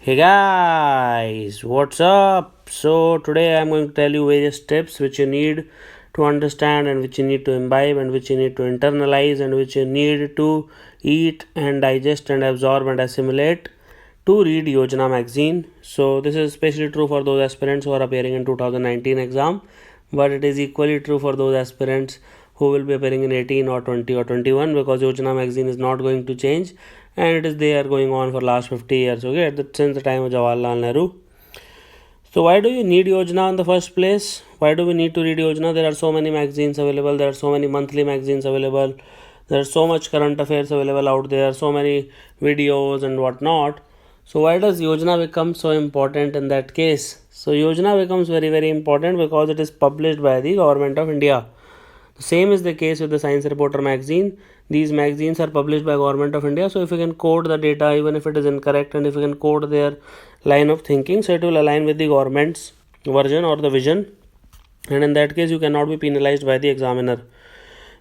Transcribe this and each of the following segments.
Hey guys, what's up? So today I'm going to tell you various tips which you need to understand and which you need to imbibe and which you need to internalize and which you need to eat and digest and absorb and assimilate to read Yojana Magazine. So this is especially true for those aspirants who are appearing in 2019 exam, but it is equally true for those aspirants who will be appearing in 18 or 20 or 21, because Yojana Magazine is not going to change and it is there going on for last 50 years, okay, since the time of Jawaharlal Nehru. So why do you need Yojana in the first place? Why do we need to read Yojana? There are so many magazines available, there are so many monthly magazines available, there is so much current affairs available out there, so many videos and whatnot. So why does Yojana become so important in that case? So Yojana becomes very important because it is published by the government of India. The same is the case with the Science Reporter magazine. These magazines are published by government of India. So if you can code the data, even if it is incorrect, and if you can code their line of thinking, so it will align with the government's version or the vision. And in that case, you cannot be penalized by the examiner.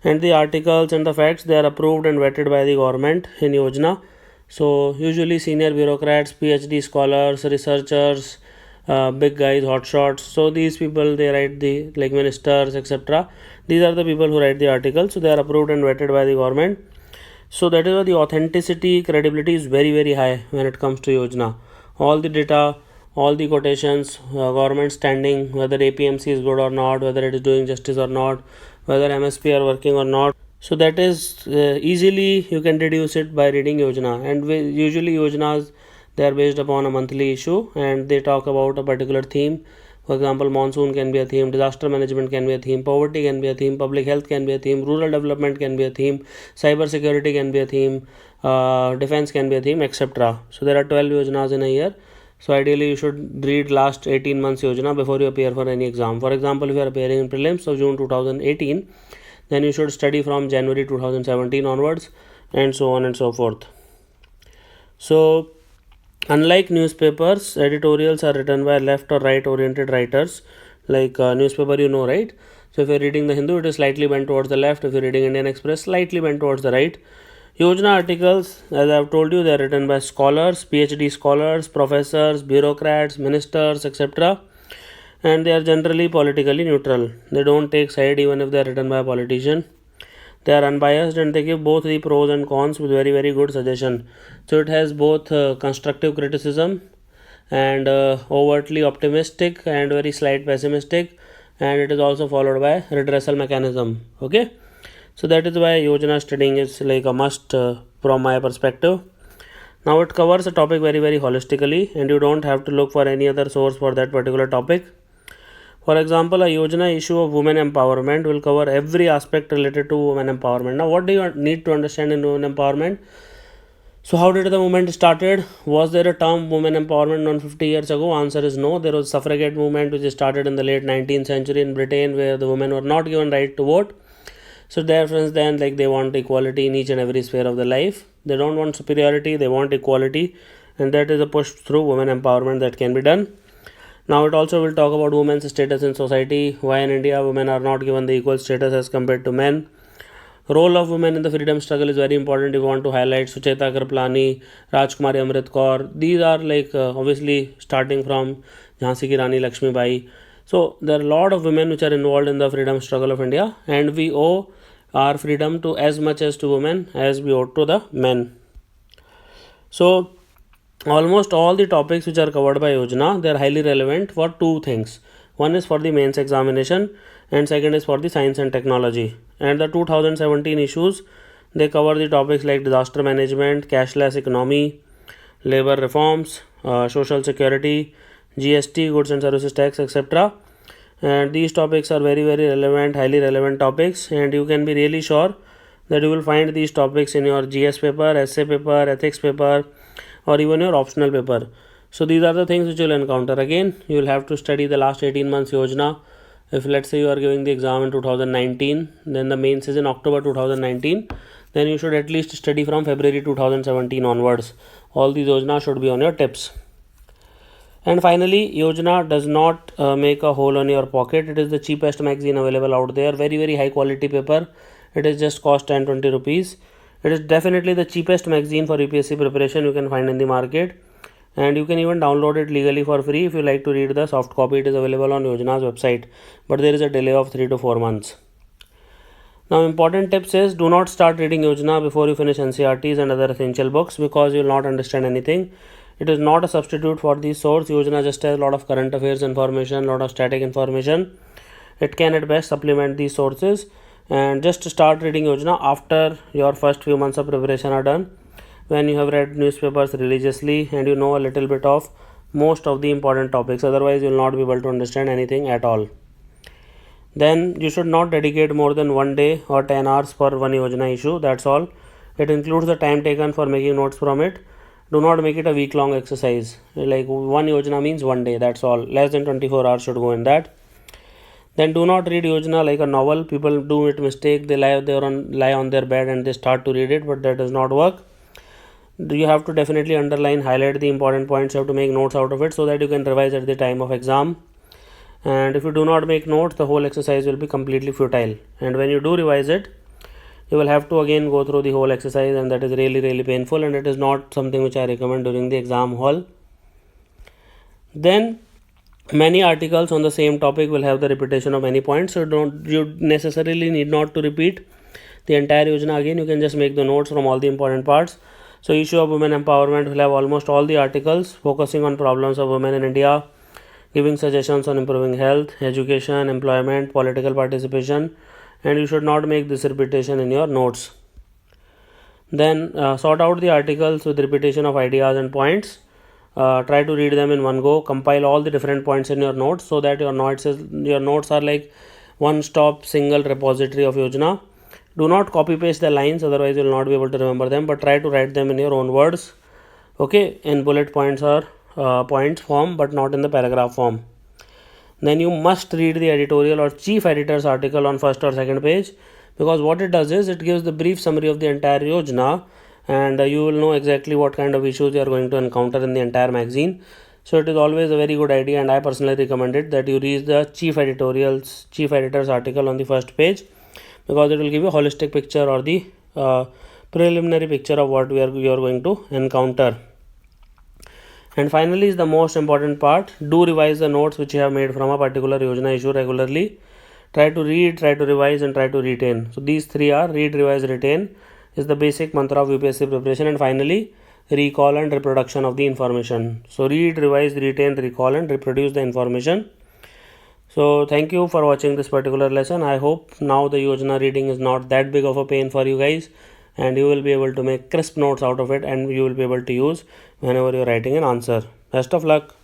And the articles and the facts, they are approved and vetted by the government in Yojana. So usually senior bureaucrats, PhD scholars, researchers, big guys, hotshots. So these people, they write the, like, ministers, etc. These are the people who write the articles. So they are approved and vetted by the government. So that is why the authenticity, credibility is very high when it comes to Yojana. All the data, all the quotations, government standing, whether APMC is good or not, whether it is doing justice or not, whether MSP are working or not. So that is easily you can deduce it by reading Yojana. And usually Yojanas, they are based upon a monthly issue and they talk about a particular theme. For example, monsoon can be a theme, disaster management can be a theme, poverty can be a theme, public health can be a theme, rural development can be a theme, cyber security can be a theme, defense can be a theme, etc. So there are 12 Yojanas in a year. So ideally you should read last 18 months Yojana before you appear for any exam. For example, if you are appearing in prelims of June 2018, then you should study from January 2017 onwards, and so on and so forth. So unlike newspapers, editorials are written by left or right oriented writers. Like newspaper, you know, right? So if you're reading the Hindu, it is slightly bent towards the left. If you're reading Indian Express, slightly bent towards the right. Yojana articles, as I have told you, they are written by scholars, PhD scholars, professors, bureaucrats, ministers, etc. And they are generally politically neutral. They don't take side even if they are written by a politician. They are unbiased and they give both the pros and cons with very good suggestion. So it has both constructive criticism and overtly optimistic and very slight pessimistic, and it is also followed by redressal mechanism. Okay, so that is why Yojana studying is like a must from my perspective. Now it covers a topic very holistically, and you don't have to look for any other source for that particular topic. For example, a Yojana issue of women empowerment will cover every aspect related to women empowerment. Now, what do you need to understand in women empowerment? So, how did the movement started? Was there a term women empowerment 150 years ago? Answer is no. There was suffragette movement which started in the late 19th century in Britain, where the women were not given right to vote. So their friends then, like, they want equality in each and every sphere of their life. They don't want superiority, they want equality, and that is a push through women empowerment that can be done. Now it also will talk about women's status in society, why in India women are not given the equal status as compared to men. Role of women in the freedom struggle is very important. If you want to highlight Sucheta Kripalani, Rajkumari Amrit Kaur, these are like obviously starting from Jhansi Ki Rani Lakshmi Bai. So there are a lot of women which are involved in the freedom struggle of India, and we owe our freedom to as much as to women as we owe to the men. So almost all the topics which are covered by Yojana, they are highly relevant for two things. One is for the mains examination and second is for the science and technology. And the 2017 issues, they cover the topics like disaster management, cashless economy, labor reforms, social security, GST, goods and services tax, etc. And these topics are very relevant, highly relevant topics, and you can be really sure that you will find these topics in your GS paper, essay paper, ethics paper, or even your optional paper. So these are the things which you will encounter. Again, you will have to study the last 18 months Yojana. If let's say you are giving the exam in 2019, then the mains is in October 2019, then you should at least study from February 2017 onwards. All these Yojana should be on your tips. And finally, Yojana does not make a hole on your pocket. It is the cheapest magazine available out there. Very high quality paper. It is just cost 10-20 rupees. It is definitely the cheapest magazine for UPSC preparation you can find in the market. and you can even download it legally for free. If you like to read the soft copy, it is available on Yojana's website, but there is a delay of 3 to 4 months. Now, important tips is, do not start reading Yojana before you finish NCERTs and other essential books, because you will not understand anything. It is not a substitute for the source. Yojana just has a lot of current affairs information, a lot of static information. It can at best supplement these sources, and just start reading Yojana after your first few months of preparation are done, when you have read newspapers religiously and you know a little bit of most of the important topics. Otherwise, you will not be able to understand anything at all. Then you should not dedicate more than 1 day or 10 hours for one Yojana issue. That's all. It includes the time taken for making notes from it. Do not make it a week-long exercise. Like one Yojana means 1 day. That's all. Less than 24 hours should go in that. Then do not read Yojana like a novel. People do it mistake. They lie on their bed and they start to read it, but that does not work. You have to definitely underline, highlight the important points. You have to make notes out of it so that you can revise at the time of exam. And if you do not make notes, the whole exercise will be completely futile. And when you do revise it, you will have to again go through the whole exercise, and that is really painful, and it is not something which I recommend during the exam hall. Then many articles on the same topic will have the repetition of many points, so you necessarily need not to repeat the entire Yojana again. You can just make the notes from all the important parts. So issue of women empowerment will have almost all the articles focusing on problems of women in India, giving suggestions on improving health, education, employment, political participation, and you should not make this repetition in your notes. Then sort out the articles with repetition of ideas and points. Try to read them in one go. Compile all the different points in your notes so that your notes are like one-stop single repository of Yojana. Do not copy paste the lines, otherwise you will not be able to remember them, but try to write them in your own words, okay, in bullet points or points form, but not in the paragraph form. Then you must read the editorial or chief editor's article on first or second page, because what it does is it gives the brief summary of the entire Yojana, and you will know exactly what kind of issues you are going to encounter in the entire magazine. So it is always a very good idea, and I personally recommend it, that you read the chief editor's article on the first page, because it will give you a holistic picture or the preliminary picture of what you are going to encounter. And finally is the most important part. Do revise the notes which you have made from a particular Yojana issue regularly. Try to read, try to revise, and try to retain. So these three are: read, revise, retain is the basic mantra of UPSC preparation. And finally, recall and reproduction of the information. So read, revise, retain, recall, and reproduce the information. So thank you for watching this particular lesson. I hope now the Yojana reading is not that big of a pain for you guys, and you will be able to make crisp notes out of it, and you will be able to use whenever you are writing an answer. Best of luck.